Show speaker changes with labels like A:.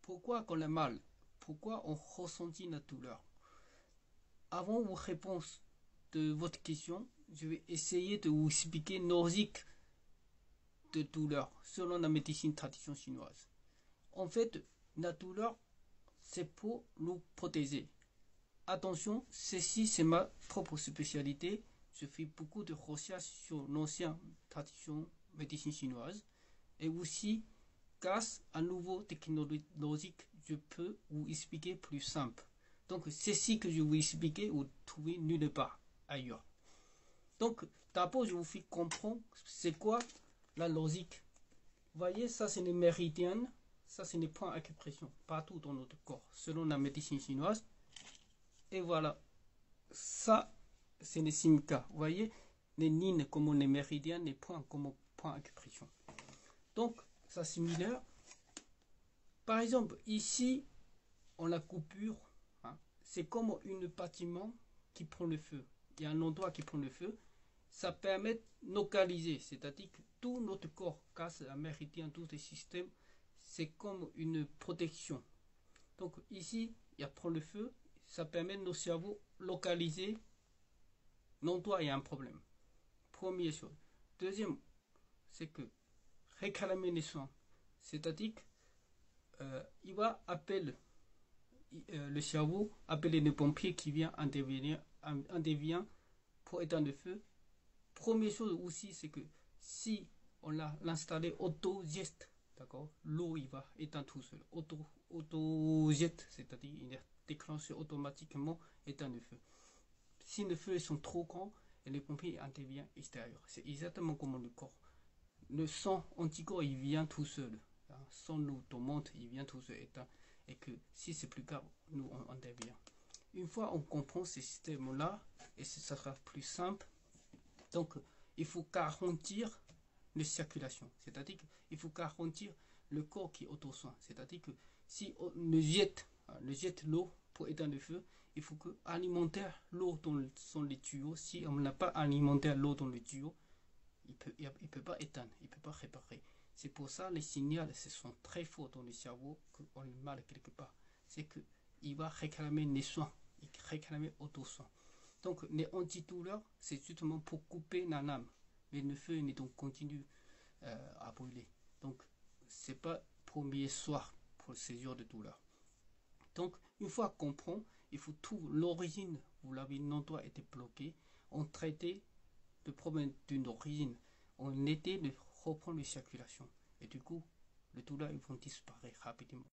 A: Pourquoi qu'on a mal? Pourquoi on ressentit la douleur? Avant vos réponses de votre question, je vais essayer de vous expliquer nos cycles de douleur selon la médecine tradition chinoise. En fait, la douleur, c'est pour nous protéger. Attention, ceci c'est ma propre spécialité. Je fais beaucoup de recherches sur l'ancienne tradition médecine chinoise et aussi grâce à nouveau technologique, je peux vous expliquer plus simple. Donc, ceci que je vous expliquer, vous trouvez nulle part ailleurs. Donc, d'abord, je vous fais comprendre c'est quoi la logique. Vous voyez, ça c'est les méridiennes, ça c'est les points d'acupression partout dans notre corps, selon la médecine chinoise. Et voilà, ça c'est les simka. Vous voyez, les lignes comme les méridiennes, les points comme points d'acupression. Donc, ça c'est similaire. Par exemple, ici, on a coupure. Hein, c'est comme un bâtiment qui prend le feu. Il y a un endroit qui prend le feu. Ça permet de localiser, c'est-à-dire que tout notre corps, grâce à méridien, tous les systèmes, c'est comme une protection. Donc ici, il y a prend le feu, ça permet de nos cerveaux localiser l'endroit où il y a un problème. Première chose. Deuxième, c'est que réclamer les soins, c'est-à-dire il va appeler le cerveau, appeler les pompiers qui viennent intervenir pour éteindre le feu. Première chose aussi, c'est que si on l'a installé auto-geste, d'accord, l'eau il va éteindre tout seul. Auto-geste, c'est-à-dire il est déclenché automatiquement éteindre le feu. Si les feux sont trop grands, et les pompiers interviennent extérieur. C'est exactement comme le corps. Le sang anticorps il vient tout seul. Hein, sans nous tourmente, il vient tout seul éteindre. Et que si c'est plus grave, nous on intervient. Une fois on comprend ces systèmes-là, et ça sera plus simple. Donc, il faut garantir la circulation. C'est-à-dire qu'il faut garantir le corps qui est auto-soin. C'est-à-dire que si on jette l'eau pour éteindre le feu, il faut que alimenter l'eau dans les tuyaux. Si on n'a pas alimenté l'eau dans les tuyaux, il peut pas éteindre, il peut pas réparer. C'est pour ça que les signaux sont très forts dans le cerveau qu'on a mal quelque part. C'est qu'il va réclamer les soins, il réclamer auto-soin. Donc les antidouleurs, c'est justement pour couper la lame. Mais le feu est donc continue à brûler. Donc c'est pas premier soir pour ces jours de douleur. Donc une fois qu'on comprend, il faut tout l'origine. Vous l'avez l'endroit été bloqué. On traitait le problème d'une origine. On aidait de reprendre la circulation. Et du coup, les douleurs ils vont disparaître rapidement.